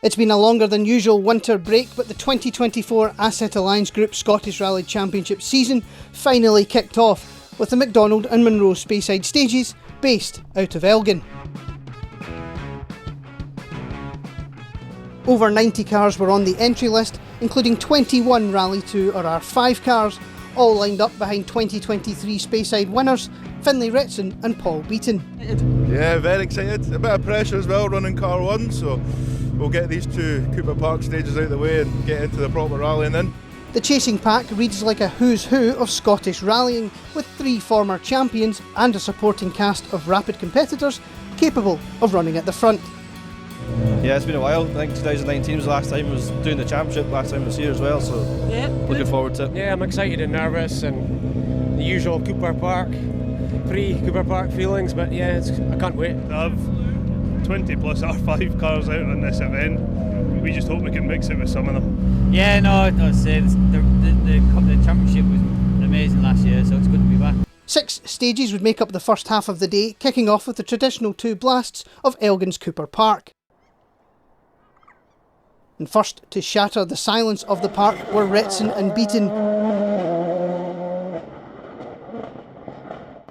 It's been a longer than usual winter break, but the 2024 Asset Alliance Group Scottish Rally Championship season finally kicked off with the McDonald and Munro Speyside stages based out of Elgin. Over 90 cars were on the entry list, including 21 Rally 2 or R5 cars, all lined up behind 2023 Speyside winners Finlay Retson and Paul Beaton. Yeah, very excited. A bit of pressure as well running car 1, so we'll get these two Cooper Park stages out of the way and get into the proper rallying then. The chasing pack reads like a who's who of Scottish rallying, with 3 former champions and a supporting cast of rapid competitors capable of running at the front. Yeah, it's been a while. I think 2019 was the last time I was doing the championship, last time I was here as well, so yeah, looking forward to it. Yeah, I'm excited and nervous and the usual Cooper Park, pre-Cooper Park feelings, but yeah, I can't wait. I have 20 plus R5 cars out on this event. We just hope we can mix it with some of them. Yeah, no, I'd say the championship was amazing last year, so it's good to be back. 6 stages would make up the first half of the day, kicking off with the traditional 2 blasts of Elgin's Cooper Park. And first to shatter the silence of the park were Retson and Beaton.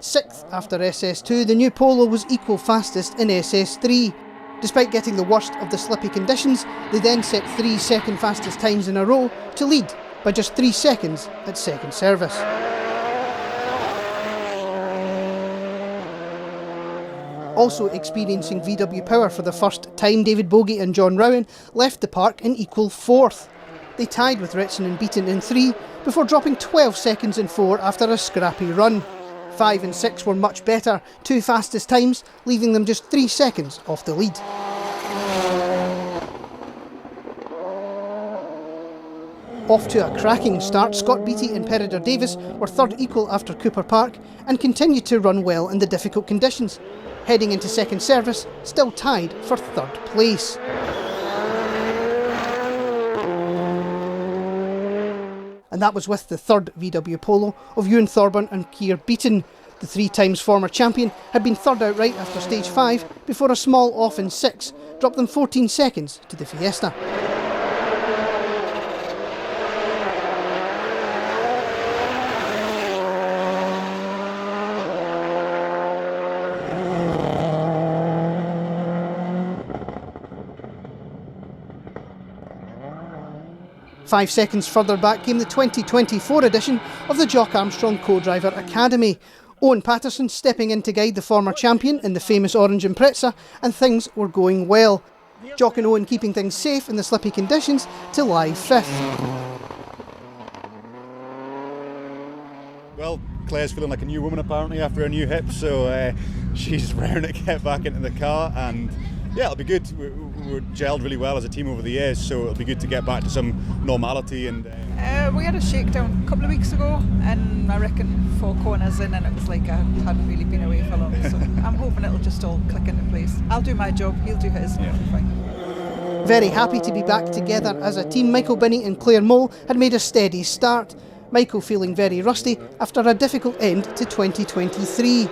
6th after SS2, the new Polo was equal fastest in SS3. Despite getting the worst of the slippy conditions, they then set 3 second fastest times in a row to lead by just 3 seconds at second service. Also experiencing VW power for the first time, David Bogie and John Rowan left the park in equal 4th. They tied with Retson and Beaton in 3 before dropping 12 seconds in 4 after a scrappy run. 5 and 6 were much better, 2 fastest times, leaving them just 3 seconds off the lead. Off to a cracking start, Scott Beattie and Peredur Davis were 3rd equal after Cooper Park and continued to run well in the difficult conditions. Heading into second service, still tied for 3rd place. And that was with the 3rd VW Polo of Ewan Thorburn and Keir Beaton. The 3 times former champion had been 3rd outright after stage 5 before a small off in 6 dropped them 14 seconds to the Fiesta. Five seconds further back came the 2024 edition of the Jock Armstrong Co-Driver Academy. Owen Patterson stepping in to guide the former champion in the famous Orange Impreza, and things were going well. Jock and Owen keeping things safe in the slippy conditions to lie 5th. Well, Claire's feeling like a new woman apparently after her new hip, so she's raring to get back into the car, and yeah, it'll be good. We're gelled really well as a team over the years, so it'll be good to get back to some normality. And we had a shakedown a couple of weeks ago, and I reckon 4 corners in, and it was like I hadn't really been away for long. So I'm hoping it'll just all click into place. I'll do my job, he'll do his. Yeah. Fine. Very happy to be back together as a team. Michael Binney and Claire Mole had made a steady start. Michael feeling very rusty after a difficult end to 2023.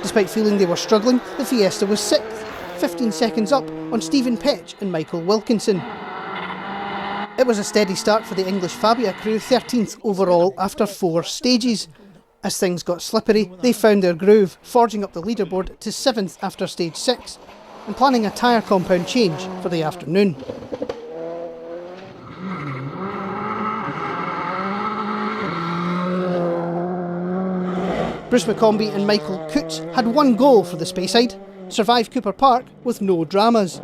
Despite feeling they were struggling, the Fiesta was 6th. 15 seconds up on Stephen Petch and Michael Wilkinson. It was a steady start for the English Fabia crew, 13th overall after 4 stages. As things got slippery, they found their groove, forging up the leaderboard to 7th after stage 6 and planning a tyre compound change for the afternoon. Bruce McCombie and Michael Coots had 1 goal for the Speyside, survived Cooper Park with no dramas.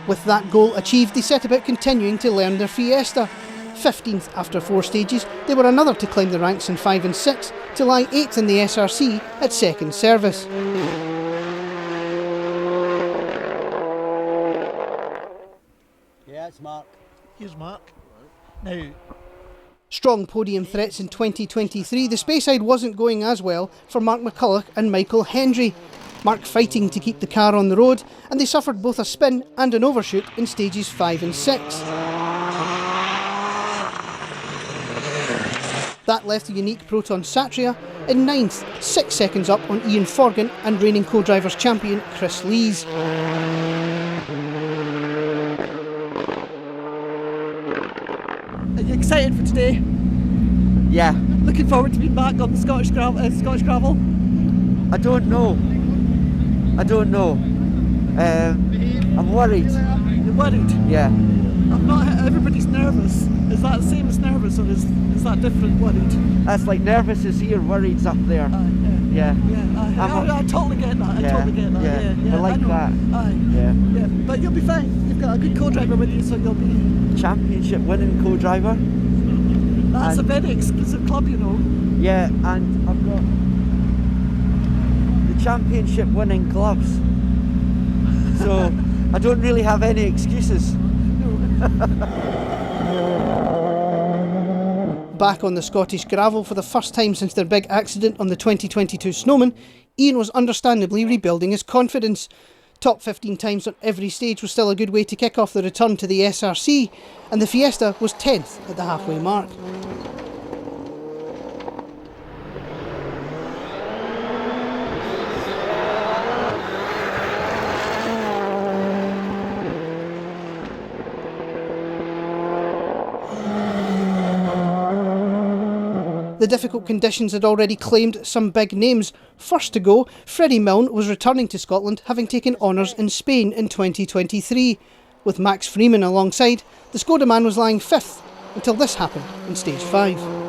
With that goal achieved, they set about continuing to learn their Fiesta. 15th after 4 stages, they were another to climb the ranks in 5 and 6 to lie 8th in the SRC at second service. Yeah, it's Mark. Here's Mark. Now, Strong podium threats in 2023, the Speyside wasn't going as well for Mark McCulloch and Michael Hendry. Mark fighting to keep the car on the road, and they suffered both a spin and an overshoot in stages 5 and 6. That left the unique Proton Satria in 9th, 6 seconds up on Ian Forgan and reigning co-drivers champion Chris Lees. Are you excited for today? Yeah. Looking forward to being back on the Scottish gravel? I don't know. I'm worried. You're worried? Yeah. Everybody's nervous. Is that the same as nervous, or is that different? Worried? That's like nervous is here, worried's up there. Yeah. I totally get that. Yeah. I like that. Yeah. But you'll be fine. You've got a good co-driver with you, so you'll be Championship winning co-driver. That's a very exclusive club, you know. Yeah, and I've got the championship winning gloves. So I don't really have any excuses. Back on the Scottish gravel for the first time since their big accident on the 2022 Snowman, Ian was understandably rebuilding his confidence. Top 15 times on every stage was still a good way to kick off the return to the SRC, and the Fiesta was 10th at the halfway mark. The difficult conditions had already claimed some big names. First to go, Freddie Milne was returning to Scotland, having taken honours in Spain in 2023. With Max Freeman alongside, the Skoda man was lying 5th until this happened in stage 5.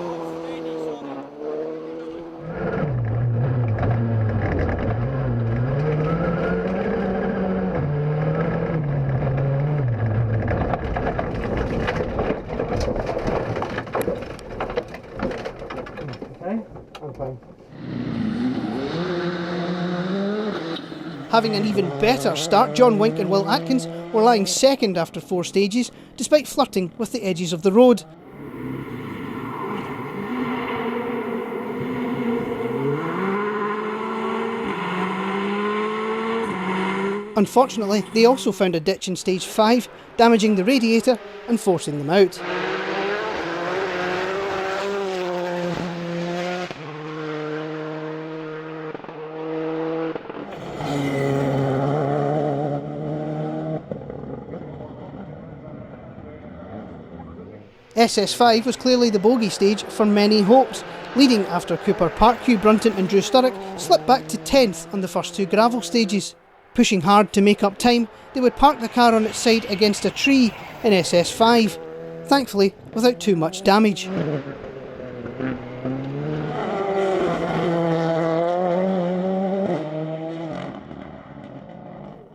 Having an even better start, John Wink and Will Atkins were lying 2nd after 4 stages, despite flirting with the edges of the road. Unfortunately, they also found a ditch in stage 5, damaging the radiator and forcing them out. SS5 was clearly the bogey stage for many hopes, leading after Cooper Park, Hugh Brunton and Drew Sturrock slipped back to 10th on the first 2 gravel stages. Pushing hard to make up time, they would park the car on its side against a tree in SS5, thankfully without too much damage.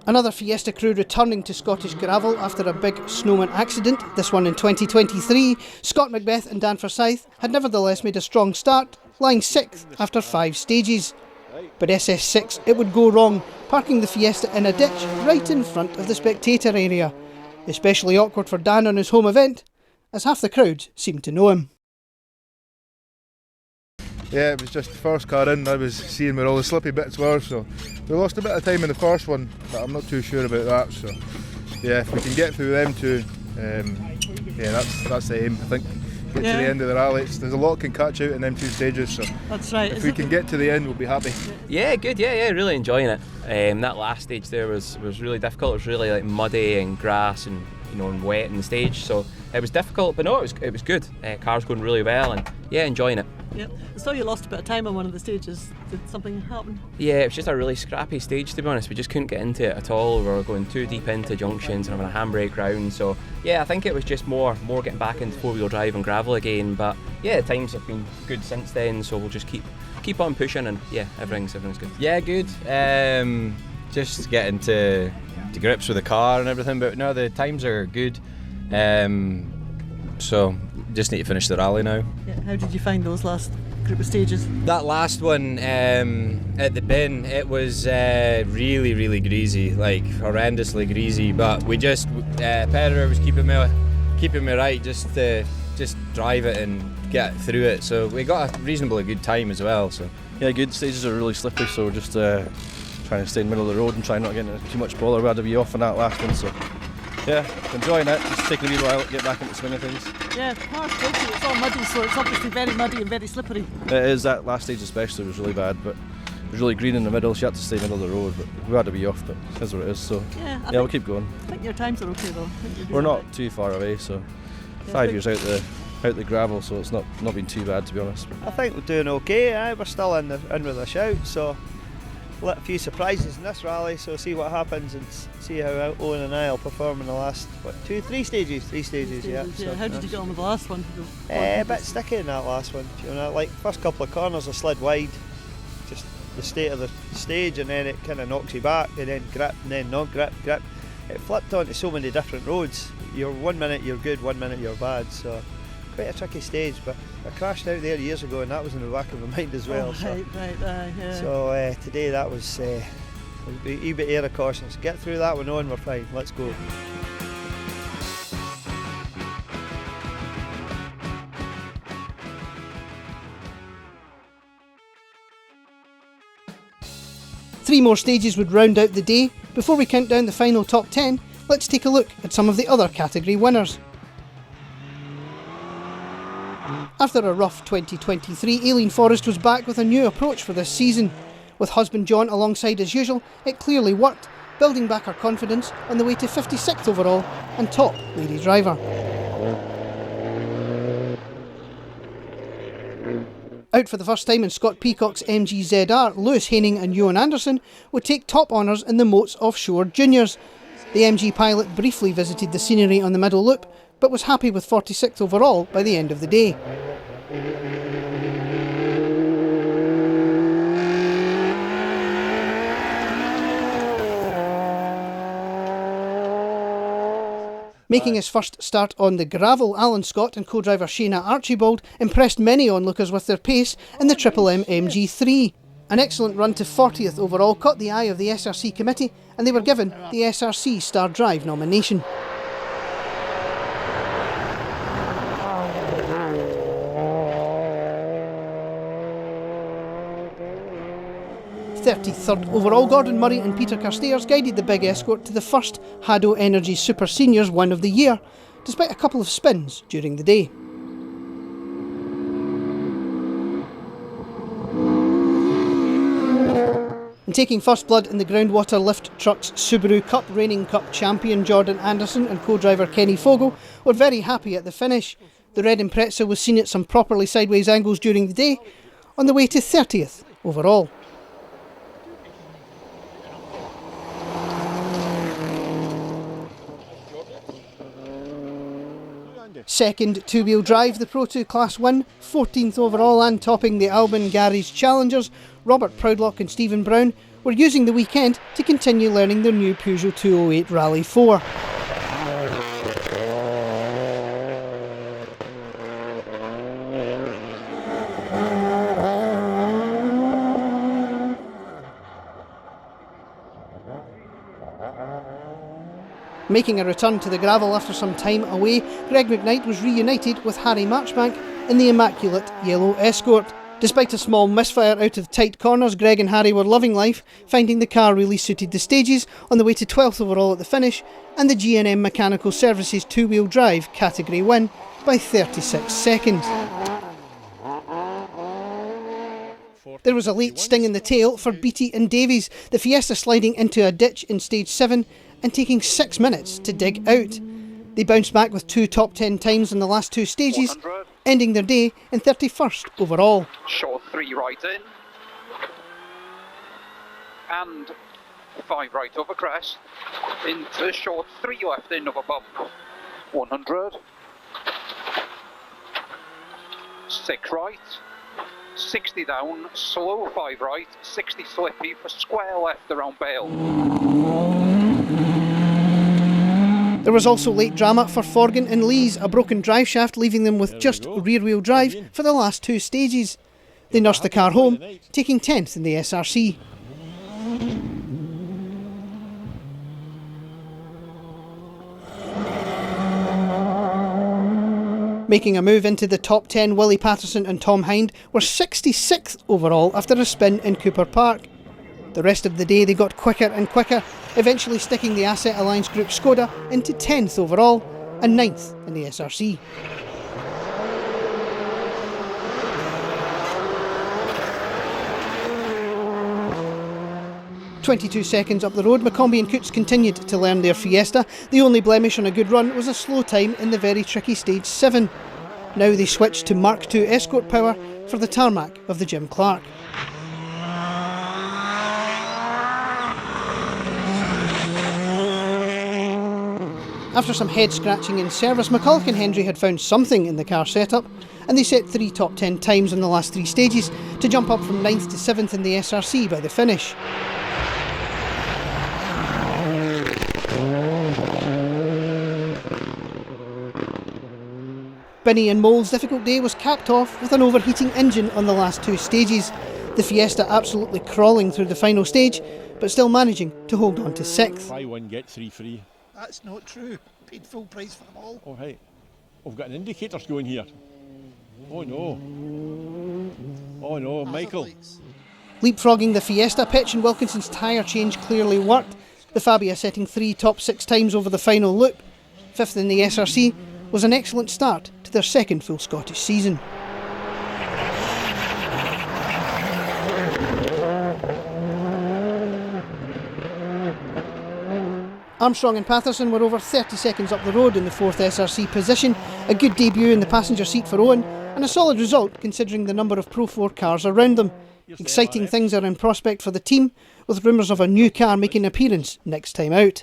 Another Fiesta crew returning to Scottish gravel after a big Snowman accident, this one in 2023, Scott Macbeth and Dan Forsyth had nevertheless made a strong start, lying 6th after 5 stages. But SS6, it would go wrong, parking the Fiesta in a ditch right in front of the spectator area. Especially awkward for Dan on his home event, as half the crowd seemed to know him. Yeah, it was just the first car in. I was seeing where all the slippy bits were, so we lost a bit of time in the first one, but I'm not too sure about that. So yeah, if we can get through them two, yeah, that's the aim. I think get to the end of the rally. There's a lot can catch out in them 2 stages, so that's right. If we can get to the end, we'll be happy. Yeah, good. Yeah, really enjoying it. That last stage there was really difficult. It was really like muddy and grass and and wet in the stage, so it was difficult. But no, it was good. Car's going really well, and yeah, enjoying it. Yep. I saw you lost a bit of time on one of the stages. Did something happen? Yeah, it was just a really scrappy stage, to be honest. We just couldn't get into it at all. We were going too deep into junctions and having a handbrake round. So yeah, I think it was just more getting back into 4-wheel drive and gravel again. But yeah, the times have been good since then, so we'll just keep on pushing, and yeah, everything's good. Yeah, good. Just getting to grips with the car and everything, but no, the times are good. So just need to finish the rally now. Yeah, how did you find those last group of stages? That last one at the bin, it was really, really greasy, like horrendously greasy. But we just Pedro was keeping me right, just drive it and get through it. So we got a reasonably good time as well. So yeah, good. Stages are really slippy, so we're just trying to stay in the middle of the road and try not to get into too much bother. We had to be off on that last one, so Yeah, enjoying it. Just taking a wee while to get back into the swing of things. Yeah, hard tricky. It's all muddy, so it's obviously very muddy and very slippery. It is. That last stage especially was really bad, but it was really green in the middle. She had to stay middle of the road, but we had to be off. But it is what it is. So yeah, we'll keep going. I think your times are okay though. We're not too far away, so 5 years out the gravel, so it's not been too bad, to be honest. I think we're doing okay. We're still in with a shout, so lit a few surprises in this rally, so see what happens and see how Owen and I will perform in the last, three stages, yeah. So, how did you get on with the last one? A bit sticky in that last one, you know, like first couple of corners I slid wide, just the state of the stage, and then it kind of knocks you back, and then grip, and then not grip. It flipped onto so many different roads. You're 1 minute you're good, 1 minute you're bad, so quite a tricky stage, but I crashed out there years ago and that was in the back of my mind as well. Yeah. So today that was a wee bit air of caution. So get through that one on, we're fine, let's go. Three more stages would round out the day. Before we count down the final top 10, let's take a look at some of the other category winners. After a rough 2023, Aileen Forrest was back with a new approach for this season. With husband John alongside as usual, it clearly worked, building back her confidence on the way to 56th overall and top lady driver. Out for the first time in Scott Peacock's MG ZR, Lewis Haining and Johan Anderson would take top honours in the Moats Offshore Juniors. The MG pilot briefly visited the scenery on the middle loop, but was happy with 46th overall by the end of the day. Making his first start on the gravel, Alan Scott and co-driver Shayna Archibald impressed many onlookers with their pace in the Triple M MG3. An excellent run to 40th overall caught the eye of the SRC committee, and they were given the SRC Star Drive nomination. .33rd overall, Gordon Murray and Peter Carstairs guided the big escort to the first Hado Energy Super Seniors One of the Year, despite a couple of spins during the day. And taking first blood in the groundwater lift trucks Subaru Cup, reigning Cup champion Jordan Anderson and co-driver Kenny Fogel were very happy at the finish. The red Impreza was seen at some properly sideways angles during the day, on the way to 30th overall. Second two-wheel drive, the Pro 2 Class 1, 14th overall and topping the Albin Garage Challengers, Robert Proudlock and Stephen Brown were using the weekend to continue learning their new Peugeot 208 Rally 4. Making a return to the gravel after some time away, Greg McKnight was reunited with Harry Marchbank in the immaculate yellow Escort. Despite a small misfire out of tight corners, Greg and Harry were loving life, finding the car really suited the stages, on the way to 12th overall at the finish, and the G&M Mechanical Services two-wheel drive category win by 36 seconds. There was a late sting in the tail for Beattie and Davies, the Fiesta sliding into a ditch in stage 7 and taking 6 minutes to dig out. They bounced back with 2 top 10 times in the last 2 stages, 100. Ending their day in 31st overall. Short 3 right in, and 5 right over crest, into short 3 left in of a bump, 100, 6 right, 60 down, slow 5 right, 60 slippy for square left around Bale. There was also late drama for Forgan and Lees, a broken drive shaft leaving them with just rear-wheel drive for the last 2 stages. They nursed the car home, taking 10th in the SRC. Making a move into the top 10, Willie Patterson and Tom Hind were 66th overall after a spin in Cooper Park. The rest of the day they got quicker and quicker, eventually sticking the Asset Alliance Group Skoda into 10th overall and 9th in the SRC. "22 seconds up the road, McCombie and Coots continued to learn their Fiesta. The only blemish on a good run was a slow time in the very tricky Stage 7. Now they switched to Mark II Escort power for the tarmac of the Jim Clark. After some head scratching in service, McCulloch and Hendry had found something in the car setup, and they set 3 top 10 times in the last 3 stages to jump up from 9th to 7th in the SRC by the finish. Binney and Mole's difficult day was capped off with an overheating engine on the last 2 stages. The Fiesta absolutely crawling through the final stage, but still managing to hold on to 6th. Buy one, get 3 free. That's not true. Paid full price for them all. Oh, right. We've got an indicator's going here. Oh no. Oh no, Michael. Leapfrogging the Fiesta, Pitch and Wilkinson's tyre change clearly worked. The Fabia setting 3 top 6 times over the final loop. 5th in the SRC was an excellent start to their 2nd full Scottish season. Armstrong and Patterson were over 30 seconds up the road in the 4th SRC position, a good debut in the passenger seat for Owen, and a solid result considering the number of Pro 4 cars around them. Exciting things are in prospect for the team, with rumours of a new car making an appearance next time out.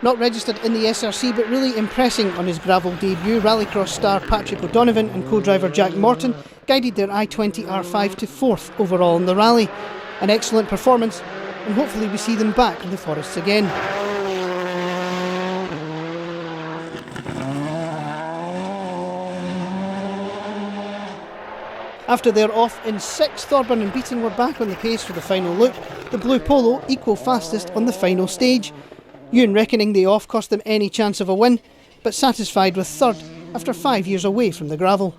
Not registered in the SRC but really impressing on his gravel debut, Rallycross star Patrick O'Donovan and co-driver Jack Morton guided their i20 R5 to 4th overall in the rally. An excellent performance, and hopefully we see them back in the forests again. After their off in 6th, Thorburn and Beaton were back on the pace for the final loop, the Blue Polo equal fastest on the final stage. Ewan reckoning the off cost them any chance of a win, but satisfied with 3rd after 5 years away from the gravel.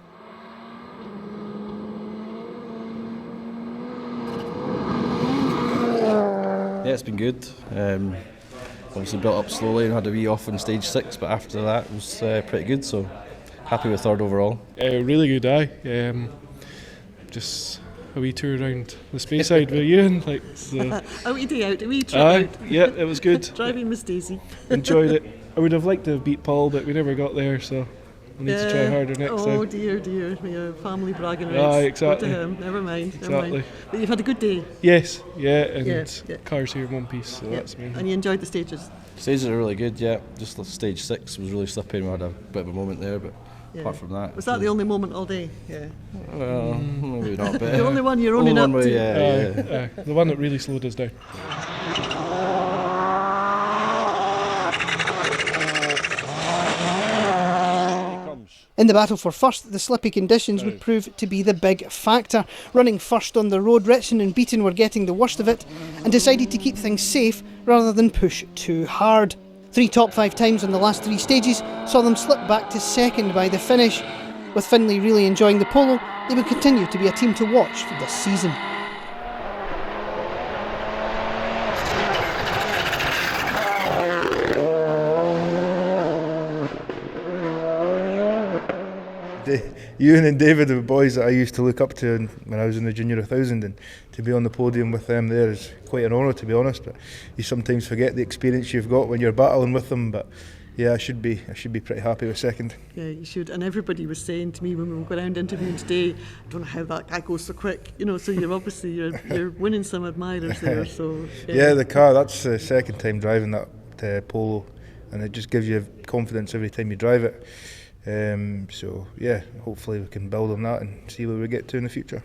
Yeah, it's been good. Obviously built up slowly and had a wee off in stage 6, but after that it was pretty good, so happy with 3rd overall. Really good day. Just a wee tour around the Speyside with you and a wee day out, a wee trip out. Yeah, it was good. Driving Miss Daisy. Enjoyed it. I would have liked to have beat Paul, but we never got there, so we need to try harder next time. Oh dear, yeah, family bragging rights. Ah, exactly. Go to him. Never mind. Exactly. But you've had a good day. Yes, and cars here in one piece, so that's amazing. And you enjoyed the stages? Stages are really good, yeah. Just stage 6 was really slippy and we had a bit of a moment there, but apart from that. Was that the only moment all day? Yeah. Well, maybe not, but the only one you're owning up to. Yeah. The one that really slowed us down. In the battle for 1st, the slippy conditions would prove to be the big factor. Running first on the road, Ritson and Beaton were getting the worst of it and decided to keep things safe rather than push too hard. 3 top 5 times in the last 3 stages saw them slip back to 2nd by the finish. With Finlay really enjoying the polo, they would continue to be a team to watch for this season. Ewan and David are the boys that I used to look up to when I was in the Junior 1000, and to be on the podium with them there is quite an honour, to be honest. But you sometimes forget the experience you've got when you're battling with them. But yeah, I should be pretty happy with 2nd. Yeah, you should. And everybody was saying to me when we were going around interviewing today, I don't know how that guy goes so quick. So you're obviously you're winning some admirers there. So yeah, the car, that's the 2nd time driving that Polo, and it just gives you confidence every time you drive it. So yeah, hopefully we can build on that and see where we get to in the future.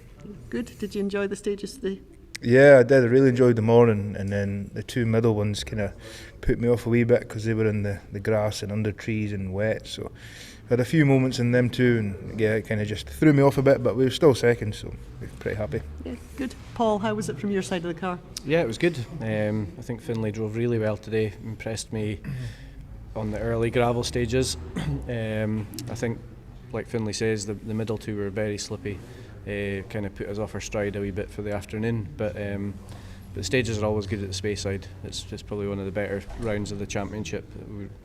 Good. Did you enjoy the stages today? Yeah, I did. I really enjoyed the morning, and then the two middle ones kind of put me off a wee bit because they were in the grass and under trees and wet. So I had a few moments in them too, and yeah, it kind of just threw me off a bit. But we were still second, so we're pretty happy. Yeah, good. Paul, how was it from your side of the car? Yeah, it was good. I think Finlay drove really well today. Impressed me on the early gravel stages. I think, like Finlay says, the middle two were very slippy. Kind of put us off our stride a wee bit for the afternoon, but the stages are always good at the Speyside. It's probably one of the better rounds of the championship.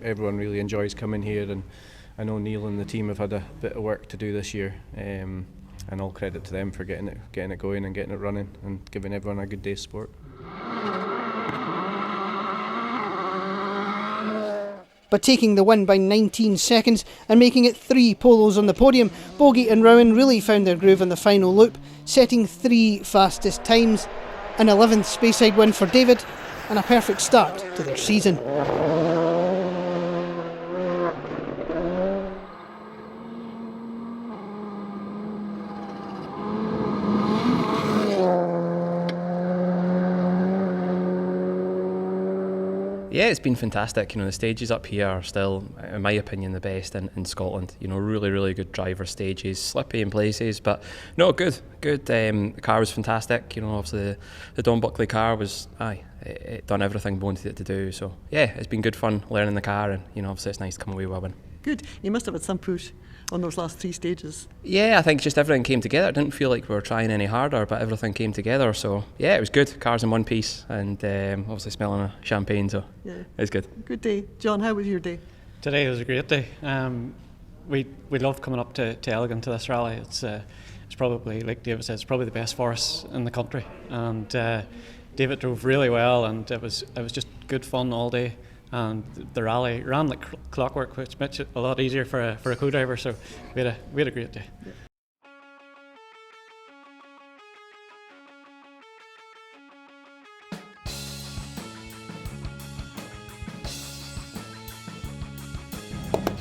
Everyone really enjoys coming here, and I know Neil and the team have had a bit of work to do this year, and all credit to them for getting it going and getting it running and giving everyone a good day's sport. But taking the win by 19 seconds and making it 3 polos on the podium, Bogie and Rowan really found their groove in the final loop, setting 3 fastest times, an 11th Speyside win for David, and a perfect start to their season. Yeah, it's been fantastic. The stages up here are still, in my opinion, the best in Scotland. Really, really good driver stages, slippy in places, but no, good. The car was fantastic. Obviously the Don Buckley car was, it done everything we wanted it to do. So yeah, it's been good fun learning the car, and obviously it's nice to come away with a win. Good. You must have had some push on those last 3 stages. Yeah, I think just everything came together. I didn't feel like we were trying any harder, but everything came together. So yeah, it was good. Cars in one piece, and obviously smelling of champagne, so yeah, it was good. Good day. John, how was your day? Today was a great day. We love coming up to Elgin to this rally. It's probably, like David said, it's probably the best for us in the country. And David drove really well, and it was just good fun all day. And the rally ran like clockwork, which makes it a lot easier for a co-driver. So we had a great day. Yeah.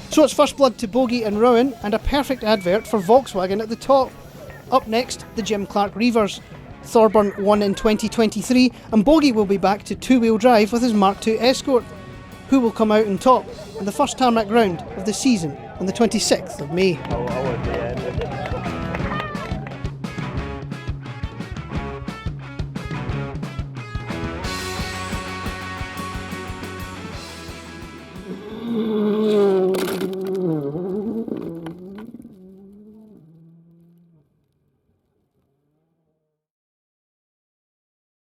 So it's first blood to Bogie and Rowan, and a perfect advert for Volkswagen at the top. Up next, the Jim Clark Reavers. Thorburn won in 2023, and Bogie will be back to two-wheel drive with his Mark II Escort. Who will come out on top in the first tarmac round of the season on the 26th of May?